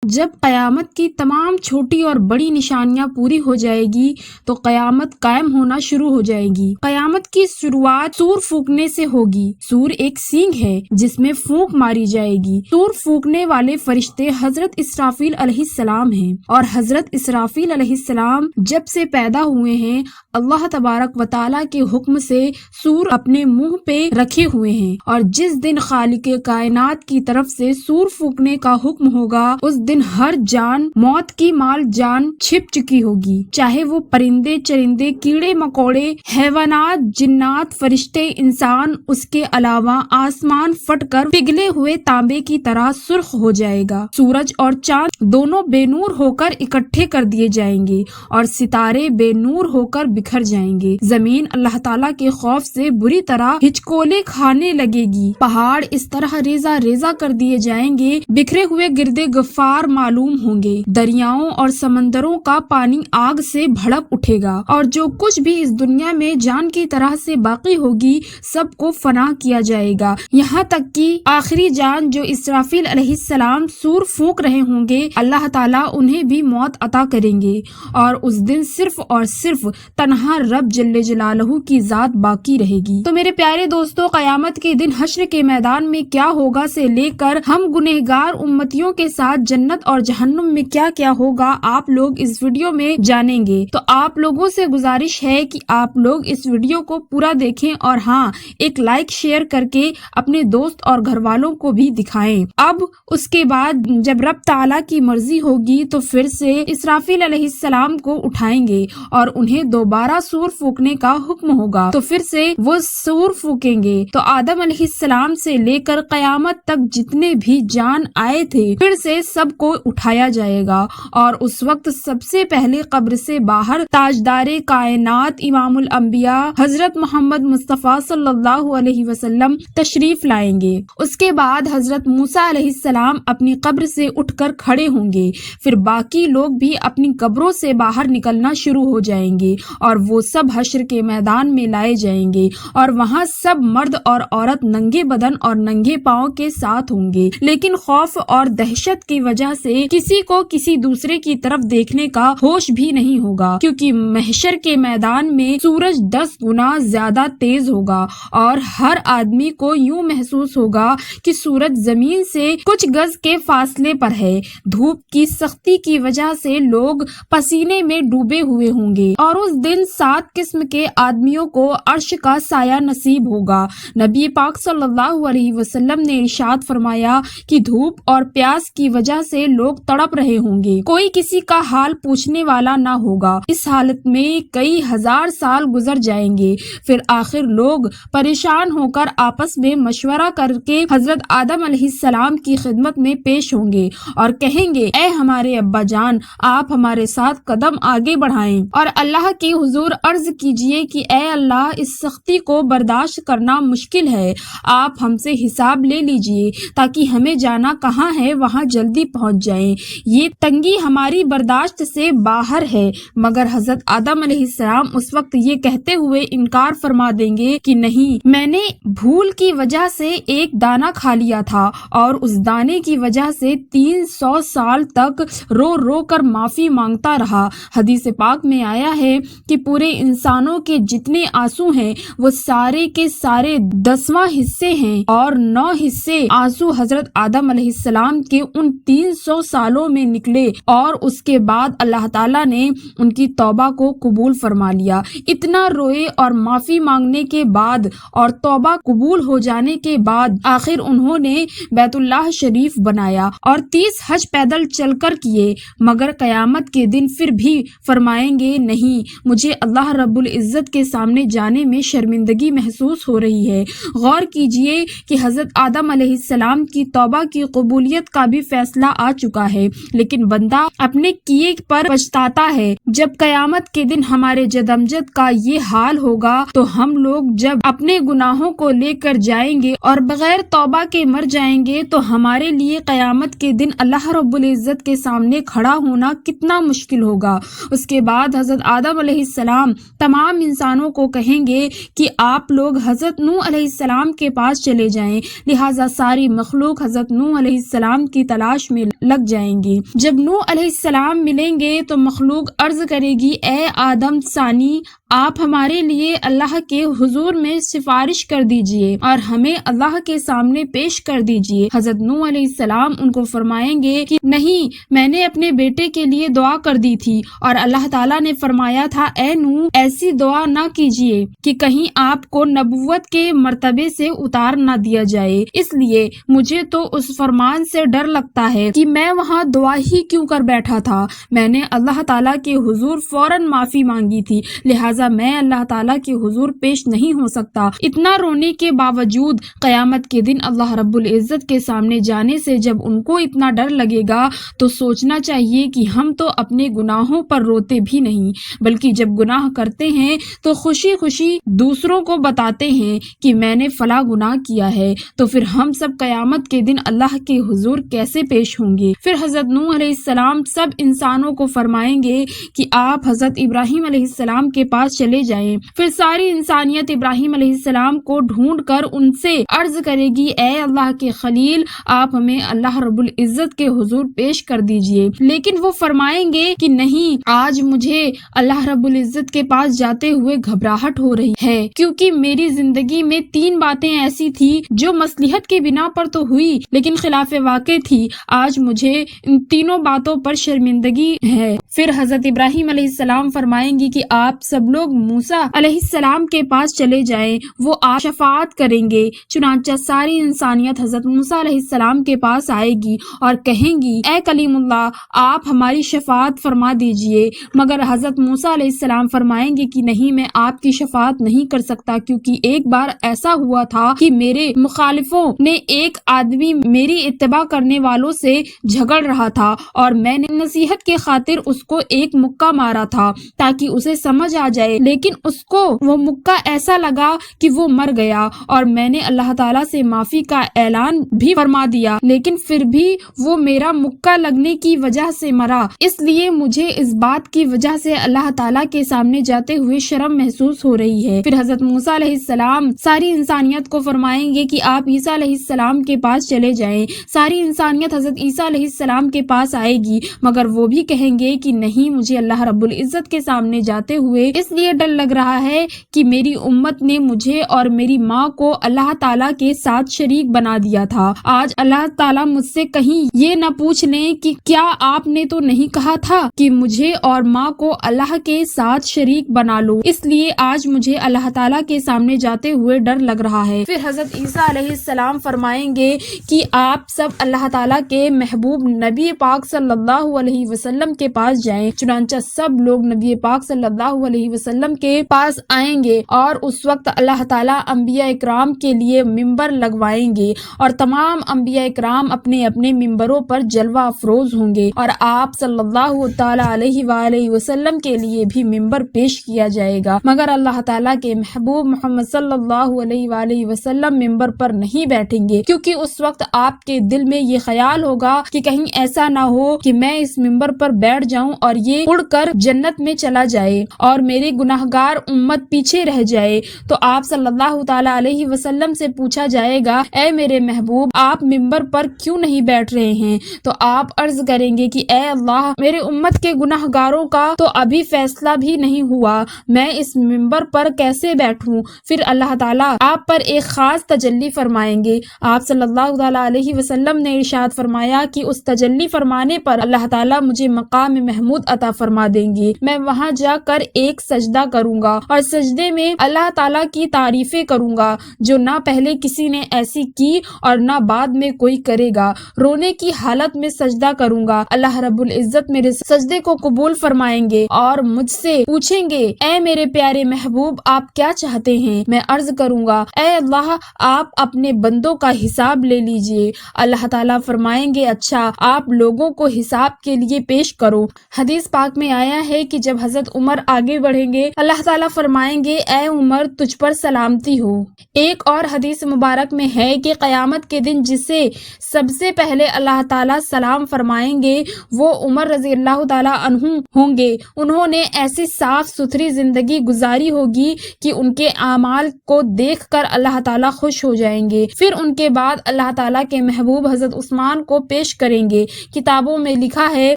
جب قیامت کی تمام چھوٹی اور بڑی نشانیاں پوری ہو جائے گی تو قیامت قائم ہونا شروع ہو جائے گی۔ قیامت کی شروعات سور پھونکنے سے ہوگی۔ سور ایک سینگ ہے جس میں پھونک ماری جائے گی۔ سور پھونکنے والے فرشتے حضرت اسرافیل علیہ السلام ہیں، اور حضرت اسرافیل علیہ السلام جب سے پیدا ہوئے ہیں اللہ تبارک و تعالیٰ کے حکم سے سور اپنے منہ پہ رکھے ہوئے ہیں، اور جس دن خالق کائنات کی طرف سے سور پھونکنے کا حکم ہوگا اس دن ہر جان موت کی مال جان چھپ چکی ہوگی، چاہے وہ پرندے چرندے کیڑے مکوڑے حیوانات جنات فرشتے انسان، اس کے علاوہ آسمان پھٹ کر پگھلے ہوئے تانبے کی طرح سرخ ہو جائے گا۔ سورج اور چاند دونوں بے نور ہو کر اکٹھے کر دیے جائیں گے اور ستارے بے نور ہو کر بکھر جائیں گے۔ زمین اللہ تعالیٰ کے خوف سے بری طرح ہچکولے کھانے لگے گی، پہاڑ اس طرح ریزہ ریزہ کر دیے جائیں گے بکھرے ہوئے گردے غفار معلوم ہوں گے۔ دریاؤں اور سمندروں کا پانی آگ سے بھڑک اٹھے گا، اور جو کچھ بھی اس دنیا میں جان کی طرح سے باقی ہوگی سب کو فنا کیا جائے گا، یہاں تک کہ آخری جان جو اسرافیل علیہ السلام سور پھونک رہے ہوں گے اللہ تعالیٰ انہیں بھی موت عطا کریں گے، اور اس دن صرف اور صرف تنہا رب جل جلالہ کی ذات باقی رہے گی۔ تو میرے پیارے دوستو، قیامت کے دن حشر کے میدان میں کیا ہوگا سے لے کر ہم گنہگار امتیوں کے ساتھ جنت اور جہنم میں کیا کیا ہوگا آپ لوگ اس ویڈیو میں جانیں گے۔ تو آپ لوگوں سے گزارش ہے کہ آپ لوگ اس ویڈیو کو پورا دیکھیں، اور ہاں ایک لائک شیئر کر کے اپنے دوست اور گھر والوں کو بھی دکھائیں۔ اب اس کے بعد جب رب تعالیٰ کی مرضی ہوگی تو پھر سے اسرافیل علیہ السلام کو اٹھائیں گے اور انہیں دوبارہ سور پھونکنے کا حکم ہوگا، تو پھر سے وہ سور پھونکیں گے تو آدم علیہ السلام سے لے کر قیامت تک جتنے بھی جان آئے تھے پھر سے سب کو اٹھایا جائے گا، اور اس وقت سب سے پہلے قبر سے باہر تاجدار کائنات امام الانبیاء حضرت محمد مصطفیٰ صلی اللہ علیہ وسلم تشریف لائیں گے۔ اس کے بعد حضرت موسیٰ علیہ السلام اپنی قبر سے اٹھ کر کھڑے ہوں گے، پھر باقی لوگ بھی اپنی قبروں سے باہر نکلنا شروع ہو جائیں گے، اور وہ سب حشر کے میدان میں لائے جائیں گے، اور وہاں سب مرد اور عورت ننگے بدن اور ننگے پاؤں کے ساتھ ہوں گے، لیکن خوف اور دہشت کی وجہ سے کسی کو کسی دوسرے کی طرف دیکھنے کا ہوش بھی نہیں ہوگا، کیونکہ محشر کے میدان میں سورج 10 گنا زیادہ تیز ہوگا، اور ہر آدمی کو یوں محسوس ہوگا کہ سورج زمین سے کچھ گز کے فاصلے پر ہے۔ دھوپ کی سختی کی وجہ سے لوگ پسینے میں ڈوبے ہوئے ہوں گے، اور اس دن 7 قسم کے آدمیوں کو عرش کا سایہ نصیب ہوگا۔ نبی پاک صلی اللہ علیہ وسلم نے ارشاد فرمایا کہ دھوپ اور پیاس کی وجہ سے لوگ تڑپ رہے ہوں گے، کوئی کسی کا حال پوچھنے والا نہ ہوگا۔ اس حالت میں کئی ہزار سال گزر جائیں گے، پھر آخر لوگ پریشان ہو کر آپس میں مشورہ کر کے حضرت آدم علیہ السلام کی خدمت میں پیش ہوں گے اور کہیں گے اے ہمارے ابا جان، آپ ہمارے ساتھ قدم آگے بڑھائیں اور اللہ کے حضور عرض کیجئے کہ اے اللہ، اس سختی کو برداشت کرنا مشکل ہے، آپ ہم سے حساب لے لیجئے تاکہ ہمیں جانا کہاں ہے وہاں جلدی پہنچ جائیں، یہ تنگی ہماری برداشت سے باہر ہے۔ مگر حضرت آدم علیہ السلام اس وقت یہ کہتے ہوئے انکار فرما دیں گے کہ نہیں، میں نے بھول کی وجہ سے ایک دانہ کھا لیا تھا، اور اس دانے کی وجہ سے 300 سال تک رو رو کر معافی مانگتا رہا۔ حدیث پاک میں آیا ہے کہ پورے انسانوں کے جتنے آنسو ہیں وہ سارے کے سارے 10واں حصے ہیں، اور 9 حصے آنسو حضرت آدم علیہ السلام کے ان 300 سالوں میں نکلے، اور اس کے بعد اللہ تعالیٰ نے ان کی توبہ کو قبول فرما لیا۔ اتنا روئے اور معافی مانگنے کے بعد اور توبہ قبول ہو جانے کے بعد آخر انہوں نے بیت اللہ شریف بنایا اور 30 حج پیدل چل کر کیے، مگر قیامت کے دن پھر بھی فرمائیں گے نہیں، مجھے اللہ رب العزت کے سامنے جانے میں شرمندگی محسوس ہو رہی ہے۔ غور کیجئے کہ حضرت آدم علیہ السلام کی توبہ کی قبولیت کا بھی فیصلہ آ چکا ہے، لیکن بندہ اپنے کیے پر پچھتاتا ہے۔ جب قیامت کے دن ہمارے جد امجد کا یہ حال ہوگا تو ہم لوگ جب اپنے گناہوں کو لے کر جائیں گے اور بغیر توبہ کے مر جائیں گے تو ہمارے لیے قیامت کے دن اللہ رب العزت کے سامنے کھڑا ہونا کتنا مشکل ہوگا۔ اس کے بعد حضرت آدم علیہ السلام تمام انسانوں کو کہیں گے کہ آپ لوگ حضرت نوح علیہ السلام کے پاس چلے جائیں، لہٰذا ساری مخلوق حضرت نوح علیہ السلام کی تلاش میں لگ جائیں گے۔ جب نوح علیہ السلام ملیں گے تو مخلوق عرض کرے گی، اے آدم ثانی، آپ ہمارے لیے اللہ کے حضور میں سفارش کر دیجئے اور ہمیں اللہ کے سامنے پیش کر دیجئے۔ حضرت نوح علیہ السلام ان کو فرمائیں گے کہ نہیں، میں نے اپنے بیٹے کے لیے دعا کر دی تھی اور اللہ تعالیٰ نے فرمایا تھا، اے نوح، ایسی دعا نہ کیجئے کہ کہیں آپ کو نبوت کے مرتبے سے اتار نہ دیا جائے، اس لیے مجھے تو اس فرمان سے ڈر لگتا ہے کہ میں وہاں دعا ہی کیوں کر بیٹھا تھا، میں نے اللہ تعالیٰ کے حضور فوراً معافی مانگی تھی، لہٰذا میں اللہ تعالیٰ کے حضور پیش نہیں ہو سکتا۔ اتنا رونے کے باوجود قیامت کے دن اللہ رب العزت کے سامنے جانے سے جب ان کو اتنا ڈر لگے گا تو سوچنا چاہیے کہ ہم تو اپنے گناہوں پر روتے بھی نہیں، بلکہ جب گناہ کرتے ہیں تو خوشی خوشی دوسروں کو بتاتے ہیں کہ میں نے فلاں گناہ کیا ہے، تو پھر ہم سب قیامت کے دن اللہ کے حضور کیسے پیش ہوں گے؟ پھر حضرت نوح علیہ السلام سب انسانوں کو فرمائیں گے کہ آپ حضرت ابراہیم علیہ السلام کے پاس چلے جائیں۔ پھر ساری انسانیت ابراہیم علیہ السلام کو ڈھونڈ کر ان سے عرض کرے گی، اے اللہ کے خلیل، آپ ہمیں اللہ رب العزت کے حضور پیش کر دیجئے۔ لیکن وہ فرمائیں گے کہ نہیں، آج مجھے اللہ رب العزت کے پاس جاتے ہوئے گھبراہٹ ہو رہی ہے، کیونکہ میری زندگی میں 3 باتیں ایسی تھی جو مصلحت کے بنا پر تو ہوئی لیکن خلاف واقع تھی، آج مجھے ان تینوں باتوں پر شرمندگی ہے۔ پھر حضرت ابراہیم علیہ السلام فرمائیں گی کہ آپ سب لوگ موسیٰ علیہ السلام کے پاس چلے جائیں، وہ آپ شفاعت کریں گے۔ چنانچہ ساری انسانیت حضرت موسیٰ علیہ السلام کے پاس آئے گی اور کہیں گی، اے کلیم اللہ، آپ ہماری شفاعت فرما دیجئے۔ مگر حضرت موسیٰ علیہ السلام فرمائیں گے کہ نہیں، میں آپ کی شفاعت نہیں کر سکتا، کیونکہ ایک بار ایسا ہوا تھا کہ میرے مخالفوں نے ایک آدمی میری اتباع کرنے والوں سے جھگڑ رہا تھا اور میں نے نصیحت کے خاطر اس کو ایک مکہ مارا تھا تاکہ اسے سمجھ آ جائے، لیکن اس کو وہ مکہ ایسا لگا کہ وہ مر گیا، اور میں نے اللہ تعالیٰ سے معافی کا اعلان بھی فرما دیا، لیکن پھر بھی وہ میرا مکہ لگنے کی وجہ سے مرا، اس لیے مجھے اس بات کی وجہ سے اللہ تعالیٰ کے سامنے جاتے ہوئے شرم محسوس ہو رہی ہے۔ پھر حضرت موسیٰ علیہ السلام ساری انسانیت کو فرمائیں گے کہ آپ عیسیٰ علیہ السلام کے پاس چلے جائیں۔ ساری انسانیت حضرت عیسیٰ علیہ السلام کے پاس آئے گی، مگر وہ بھی کہیں گے کہ نہیں، مجھے اللہ رب العزت کے سامنے جاتے ہوئے اس لیے ڈر لگ رہا ہے کہ میری امت نے مجھے اور میری ماں کو اللہ تعالیٰ کے ساتھ شریک بنا دیا تھا۔ آج اللہ تعالیٰ مجھ سے کہیں یہ نہ پوچھ لیں کہ کیا آپ نے تو نہیں کہا تھا کہ مجھے اور ماں کو اللہ کے ساتھ شریک بنا لو، اس لیے آج مجھے اللہ تعالیٰ کے سامنے جاتے ہوئے ڈر لگ رہا ہے۔ پھر حضرت عیسیٰ علیہ السلام فرمائیں گے کہ آپ سب اللہ تعالیٰ کے محبوب نبی پاک صلی اللہ علیہ وسلم کے پاس جائیں۔ چنانچہ سب لوگ نبی پاک صلی اللہ علیہ وسلم کے پاس آئیں گے اور اس وقت اللہ تعالیٰ انبیاء اکرام کے لیے ممبر لگوائیں گے اور تمام انبیاء اکرام اپنے اپنے ممبروں پر جلوہ افروز ہوں گے، اور آپ صلی اللہ تعالیٰ علیہ وآلہ وسلم کے لیے بھی ممبر پیش کیا جائے گا، مگر اللہ تعالیٰ کے محبوب محمد صلی اللہ علیہ وآلہ وسلم ممبر پر نہیں بیٹھیں گے، کیونکہ اس وقت آپ کے دل میں یہ خیال ہوگا کہ کہیں ایسا نہ ہو کہ میں اس ممبر پر بیٹھ جاؤں اور یہ اڑ کر جنت میں چلا جائے اور میری گناہگار امت پیچھے رہ جائے۔ تو آپ صلی اللہ تعالیٰ علیہ وسلم سے پوچھا جائے گا، اے میرے محبوب، آپ ممبر پر کیوں نہیں بیٹھ رہے ہیں؟ تو آپ عرض کریں گے کہ اے اللہ، میرے امت کے گناہگاروں کا تو ابھی فیصلہ بھی نہیں ہوا، میں اس ممبر پر کیسے بیٹھوں؟ پھر اللہ تعالیٰ آپ پر ایک خاص تجلی فرمائیں گے۔ آپ صلی اللہ تعالیٰ علیہ وسلم نے ارشاد فرمایا کہ اس تجلی فرمانے پر اللہ تعالیٰ مجھے مقام محمود عطا فرما دیں گے، میں وہاں جا کر ایک سجدہ کروں گا اور سجدے میں اللہ تعالیٰ کی تعریفیں کروں گا جو نہ پہلے کسی نے ایسی کی اور نہ بعد میں کوئی کرے گا، رونے کی حالت میں سجدہ کروں گا، اللہ رب العزت میرے سجدے کو قبول فرمائیں گے اور مجھ سے پوچھیں گے، اے میرے پیارے محبوب، آپ کیا چاہتے ہیں؟ میں عرض کروں گا، اے اللہ، آپ اپنے بندوں کا حساب لے لیجئے۔ اللہ تعالیٰ فرمائیں گے، اچھا، آپ لوگوں کو حساب کے لیے پیش کرو۔ حدیث پاک میں آیا ہے کہ جب حضرت عمر آگے بڑھیں گے، اللہ تعالیٰ فرمائیں گے، اے عمر، تجھ پر سلامتی ہو۔ ایک اور حدیث مبارک میں ہے کہ قیامت کے دن جسے سب سے پہلے اللہ تعالیٰ سلام فرمائیں گے وہ عمر رضی اللہ تعالیٰ عنہ ہوں گے۔ انہوں نے ایسی صاف ستھری زندگی گزاری ہوگی کہ ان کے اعمال کو دیکھ کر اللہ تعالیٰ خوش ہو جائیں گے۔ پھر ان کے بعد اللہ تعالیٰ کے محبوب حضرت عثمان کو پیش پیش کریں گے۔ کتابوں میں لکھا ہے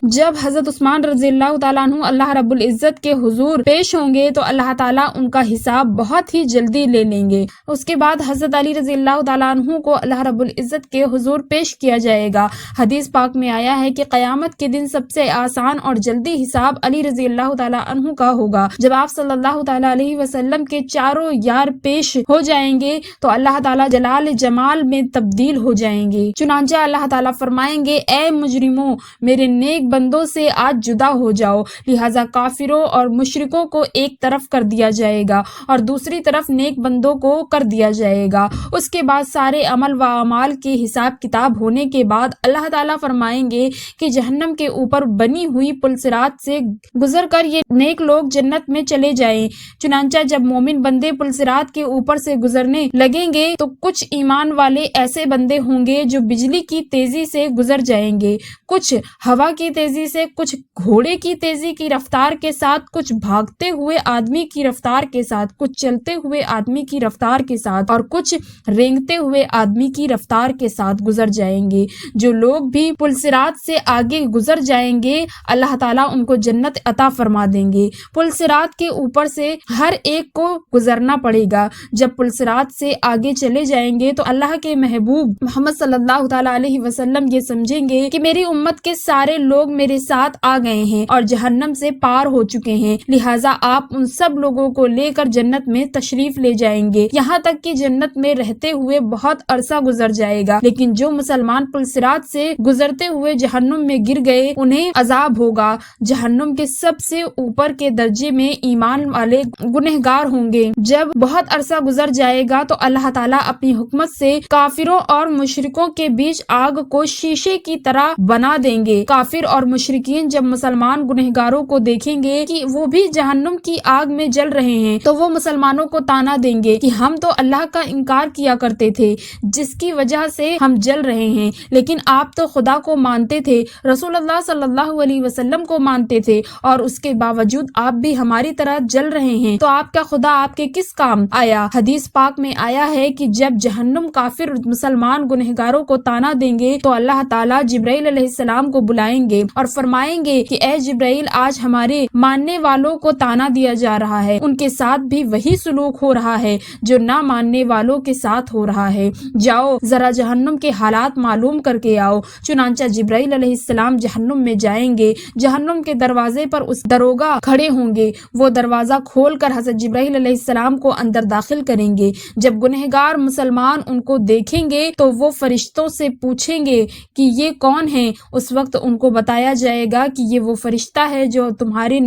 جب حضرت عثمان رضی اللہ تعالیٰ عنہ اللہ رب العزت کے حضور پیش ہوں گے تو اللہ تعالیٰ ان کا حساب بہت ہی جلدی لے لیں گے۔ اس کے بعد حضرت علی رضی اللہ تعالیٰ عنہ کو اللہ رب العزت کے حضور پیش کیا جائے گا۔ حدیث پاک میں آیا ہے کہ قیامت کے دن سب سے آسان اور جلدی حساب علی رضی اللہ تعالیٰ عنہ کا ہوگا۔ جب آپ صلی اللہ تعالیٰ علیہ وسلم کے چاروں یار پیش ہو جائیں گے تو اللہ تعالیٰ جلال جمال میں تبدیل ہو جائیں گے۔ چنانچہ اللہ تعالیٰ فرمائیں گے اے مجرموں میرے نیک بندوں سے آج جدا ہو جاؤ، لہٰذا کافروں اور مشرکوں کو ایک طرف کر دیا جائے گا اور دوسری طرف نیک بندوں کو کر دیا جائے گا۔ اس کے بعد سارے عمل و اعمال کے حساب کتاب ہونے کے بعد اللہ تعالیٰ فرمائیں گے کہ جہنم کے اوپر بنی ہوئی پل صراط سے گزر کر یہ نیک لوگ جنت میں چلے جائیں۔ چنانچہ جب مومن بندے پل صراط کے اوپر سے گزرنے لگیں گے تو کچھ ایمان والے ایسے بندے ہوں گے جو بجلی کی تیزی سے گزر جائیں گے، کچھ ہوا کی تیزی سے، کچھ گھوڑے کی تیزی کی رفتار کے ساتھ، کچھ بھاگتے ہوئے آدمی کی رفتار کے ساتھ، کچھ چلتے ہوئے آدمی کی رفتار کے ساتھ اور کچھ رینگتے ہوئے آدمی کی رفتار کے ساتھ گزر جائیں گے۔ جو لوگ بھی پل صراط سے آگے گزر جائیں گے اللہ تعالیٰ ان کو جنت عطا فرما دیں گے۔ پل صراط کے اوپر سے ہر ایک کو گزرنا پڑے گا۔ جب پل صراط سے آگے چلے جائیں گے تو اللہ کے محبوب محمد صلی اللہ تعالیٰ علیہ وسلم یہ سمجھیں گے کہ میری امت کے سارے لوگ میرے ساتھ آ گئے ہیں اور جہنم سے پار ہو چکے ہیں، لہٰذا آپ ان سب لوگوں کو لے کر جنت میں تشریف لے جائیں گے، یہاں تک کہ جنت میں رہتے ہوئے بہت عرصہ گزر جائے گا، لیکن جو مسلمان پل صراط سے گزرتے ہوئے جہنم میں گر گئے انہیں عذاب ہوگا۔ جہنم کے سب سے اوپر کے درجے میں ایمان والے گنہگار ہوں گے۔ جب بہت عرصہ گزر جائے گا تو اللہ تعالیٰ اپنی حکمت سے کافروں اور مشرکوں کے بیچ آگ کو شیشے کی طرح بنا دیں گے۔ کافر اور مشرکین جب مسلمان گنہگاروں کو دیکھیں گے کہ وہ بھی جہنم کی آگ میں جل رہے ہیں تو وہ مسلمانوں کو تانا دیں گے کہ ہم تو اللہ کا انکار کیا کرتے تھے جس کی وجہ سے ہم جل رہے ہیں، لیکن آپ تو خدا کو مانتے تھے، رسول اللہ صلی اللہ علیہ وسلم کو مانتے تھے اور اس کے باوجود آپ بھی ہماری طرح جل رہے ہیں، تو آپ کا خدا آپ کے کس کام آیا؟ حدیث پاک میں آیا ہے کہ جب جہنم کافر مسلمان گنہگاروں کو تانا دیں گے تو اللہ تعالیٰ جبرائیل علیہ السلام کو بلائیں گے اور فرمائیں گے کہ اے جبرائیل آج ہمارے ماننے والوں کو تانا دیا جا رہا ہے، ان کے ساتھ بھی وہی سلوک ہو رہا ہے جو نہ ماننے والوں کے ساتھ ہو رہا ہے، جاؤ ذرا جہنم کے حالات معلوم کر کے آؤ۔ چنانچہ جبرائیل علیہ السلام جہنم میں جائیں گے، جہنم کے دروازے پر اس دروگا کھڑے ہوں گے، وہ دروازہ کھول کر حضرت جبرائیل علیہ السلام کو اندر داخل کریں گے۔ جب گنہگار مسلمان ان کو دیکھیں گے تو وہ فرشتوں سے پوچھیں گے کہ یہ کون ہیں؟ اس وقت ان کو بتایا جائے گا کہ یہ وہ فرشتہ ہے جو تمہارے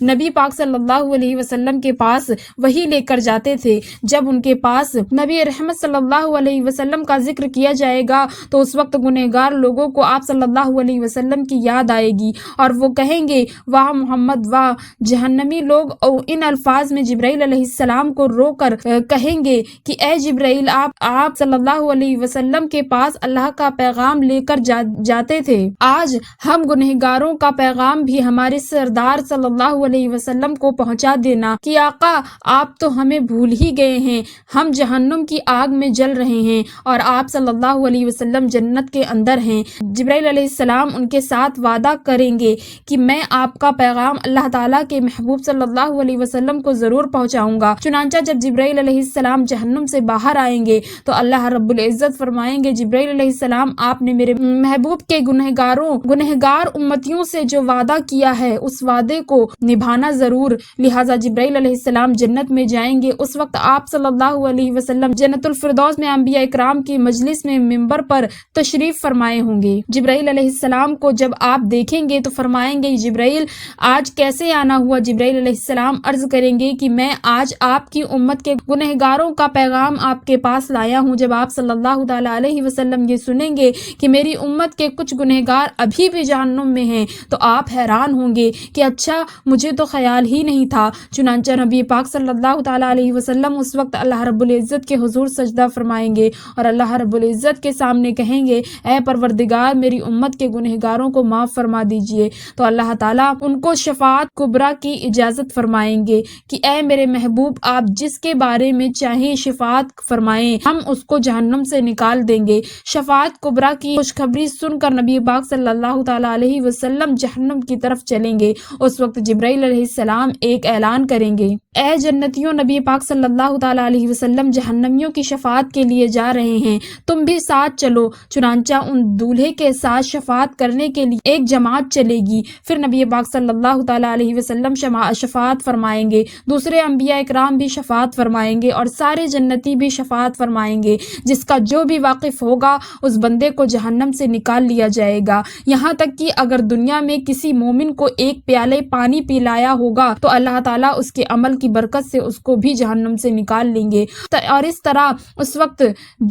نبی پاک صلی اللہ علیہ وسلم کے پاس وحی لے کر جاتے تھے۔ جب ان کے پاس نبی رحمت صلی اللہ علیہ وسلم کا ذکر کیا جائے گا تو اس وقت گنہگار لوگوں کو آپ صلی اللہ علیہ وسلم کی یاد آئے گی اور وہ کہیں گے واہ محمد واہ۔ جہنمی لوگ ان الفاظ میں جبرائیل علیہ السلام کو رو کر کہیں گے کہ اے جبرائیل آپ صلی اللہ علیہ وسلم کے پاس اللہ کا پیغام لے کر جاتے تھے، آج ہم گنہگاروں کا پیغام بھی ہمارے سردار صلی اللہ علیہ وسلم کو پہنچا دینا کہ آقا آپ تو ہمیں بھول ہی گئے ہیں، ہم جہنم کی آگ میں جل رہے ہیں اور آپ صلی اللہ علیہ وسلم جنت کے اندر ہیں۔ جبرائیل علیہ السلام ان کے ساتھ وعدہ کریں گے کہ میں آپ کا پیغام اللہ تعالیٰ کے محبوب صلی اللہ علیہ وسلم کو ضرور پہنچاؤں گا۔ چنانچہ جب جبرائیل علیہ السلام جہنم سے باہر آئیں گے تو اللہ رب العزت فرمائیں گے جبرائیل علیہ السلام آپ نے میرے محبوب کے گنہگار امتیوں سے جو وعدہ کیا ہے اس وعدے کو نبھانا ضرور، لہٰذا جبرائیل علیہ السلام جنت میں جائیں گے۔ اس وقت آپ صلی اللہ علیہ وسلم جنت الفردوس میں انبیاء اکرام کی مجلس میں منبر پر تشریف فرمائے ہوں گے۔ جبرائیل علیہ السلام کو جب آپ دیکھیں گے تو فرمائیں گے جبرائیل آج کیسے آنا ہوا؟ جبرائیل علیہ السلام عرض کریں گے کہ میں آج آپ کی امت کے گنہگاروں کا پیغام آپ کے پاس لایا ہوں۔ جب آپ صلی اللہ تعالیٰ علیہ وسلم یہ سنیں گے کہ میری امت کے کچھ گنہگار ابھی بھی جہنم میں ہیں تو آپ حیران ہوں گے کہ اچھا مجھے تو خیال ہی نہیں تھا۔ چنانچہ نبی پاک صلی اللہ تعالیٰ علیہ وسلم اس وقت اللہ رب العزت کے حضور سجدہ فرمائیں گے اور اللہ رب العزت کے سامنے کہیں گے اے پروردگار میری امت کے گنہگاروں کو معاف فرما دیجئے، تو اللہ تعالیٰ ان کو شفاعت کبریٰ کی اجازت فرمائیں گے کہ اے میرے محبوب آپ جس کے بارے میں چاہیں شفاعت فرمائیں، ہم اس کو جہنم سے نکال دیں گے۔ شفاعت کبریٰ کی خوشخبری خوشخبری سن کر نبی پاک صلی اللہ تعالیٰ علیہ وسلم جہنم کی طرف چلیں گے۔ اس وقت جبرائیل علیہ السلام ایک اعلان کریں گے، اے جنتیوں، نبی پاک صلی اللہ تعالیٰ علیہ وسلم جہنمیوں کی شفاعت کے لیے جا رہے ہیں، تم بھی ساتھ چلو۔ چنانچہ ان دولہے کے ساتھ شفاعت کرنے کے لیے ایک جماعت چلے گی۔ پھر نبی پاک صلی اللہ تعالیٰ علیہ وسلم شفاعت فرمائیں گے، دوسرے انبیاء اکرام بھی شفاعت فرمائیں گے، اور سارے جنتی بھی شفاعت فرمائیں گے۔ جس کا جو بھی واقف ہوگا اس بندے کو جہنم سے نکال لیا جائے گا، یہاں تک کہ اگر دنیا میں کسی مومن کو ایک پیالے پانی پلایا ہوگا تو اللہ تعالیٰ اس کے عمل کی برکت سے اس کو بھی جہنم سے نکال لیں گے۔ اور اس طرح اس وقت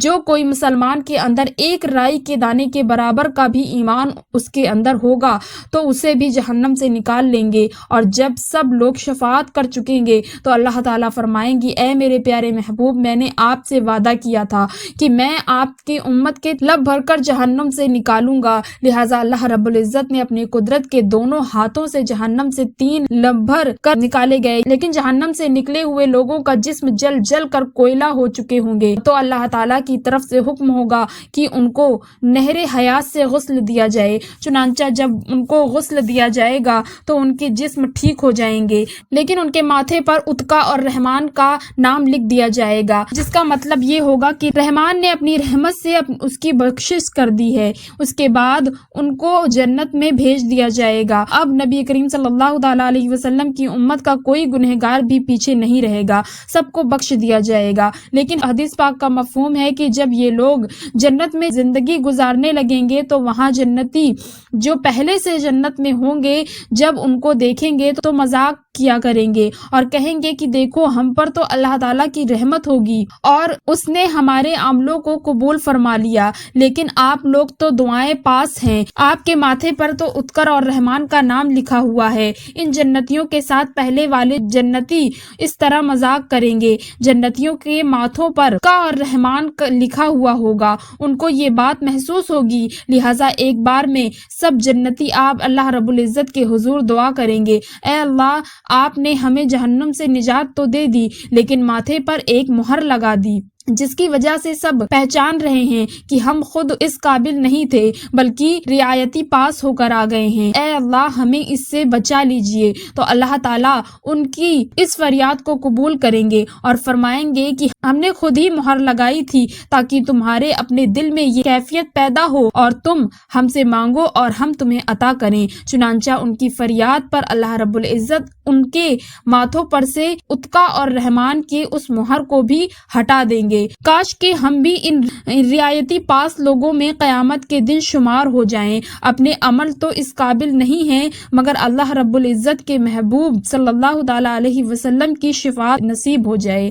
جو کوئی مسلمان کے اندر ایک رائی کے دانے کے برابر کا بھی ایمان اس کے اندر ہوگا تو اسے بھی جہنم سے نکال لیں گے۔ اور جب سب لوگ شفاعت کر چکیں گے تو اللہ تعالیٰ فرمائیں گی، اے میرے پیارے محبوب، میں نے آپ سے وعدہ کیا تھا کہ میں آپ کی امت کے لب بھر کر جہنم سے نکالوں گا، لہٰذا اللہ رب العزت نے اپنی قدرت کے دونوں ہاتھوں سے جہنم سے 3 لب بھر کر نکالے گئے، لیکن جہنم سے نکلے ہوئے لوگوں کا جسم جل جل کر کوئلہ ہو چکے ہوں گے، تو اللہ تعالیٰ کی طرف سے حکم ہوگا کہ ان کو نہر حیات سے غسل دیا جائے۔ چنانچہ جب ان کو غسل دیا جائے گا تو ان کے جسم ٹھیک ہو جائیں گے، لیکن ان کے ماتھے پر اتقا اور رحمان کا نام لکھ دیا جائے گا، جس کا مطلب یہ ہوگا کہ رحمان نے اپنی رحمت سے اس کی بخشش کر دی ہے۔ اس کے بعد ان کو جنت میں بھیج دیا جائے گا۔ اب نبی کریم صلی اللہ تعالیٰ علیہ وسلم کی امت کا کوئی گنہگار بھی پیچھے نہیں رہے گا، سب کو بخش دیا جائے گا۔ لیکن حدیث پاک کا مفہوم ہے کہ جب یہ لوگ جنت میں زندگی گزارنے لگیں گے تو وہاں جنتی جو پہلے سے جنت میں ہوں گے جب ان کو دیکھیں گے تو مذاق کیا کریں گے اور کہیں گے کہ دیکھو ہم پر تو اللہ تعالیٰ کی رحمت ہوگی اور اس نے ہمارے عملوں کو قبول فرما لیا، لیکن آپ لوگ تو دعائیں پاس ہیں، آپ کے ماتھے پر تو اتقر اور رحمان کا نام لکھا ہوا ہے۔ ان جنتیوں کے ساتھ پہلے والے جنتی اس طرح مذاق کریں گے، جنتیوں کے ماتھوں پر کا اور رحمان لکھا ہوا ہوگا، ان کو یہ بات محسوس ہوگی، لہٰذا ایک بار میں سب جنتی آپ اللہ رب العزت کے حضور دعا کریں گے، اے اللہ، آپ نے ہمیں جہنم سے نجات تو دے دی لیکن ماتھے پر ایک مہر لگا دی، جس کی وجہ سے سب پہچان رہے ہیں کہ ہم خود اس قابل نہیں تھے بلکہ رعایتی پاس ہو کر آ گئے ہیں، اے اللہ ہمیں اس سے بچا لیجئے۔ تو اللہ تعالیٰ ان کی اس فریاد کو قبول کریں گے اور فرمائیں گے کہ ہم نے خود ہی مہر لگائی تھی تاکہ تمہارے اپنے دل میں یہ کیفیت پیدا ہو اور تم ہم سے مانگو اور ہم تمہیں عطا کریں۔ چنانچہ ان کی فریاد پر اللہ رب العزت ان کے ماتھوں پر سے اتقا اور رحمان کے اس مہر کو بھی ہٹا دیں گے۔ کاش کہ ہم بھی ان رعایتی پاس لوگوں میں قیامت کے دن شمار ہو جائیں۔ اپنے عمل تو اس قابل نہیں ہیں مگر اللہ رب العزت کے محبوب صلی اللہ تعالیٰ علیہ وسلم کی شفاعت نصیب ہو جائے۔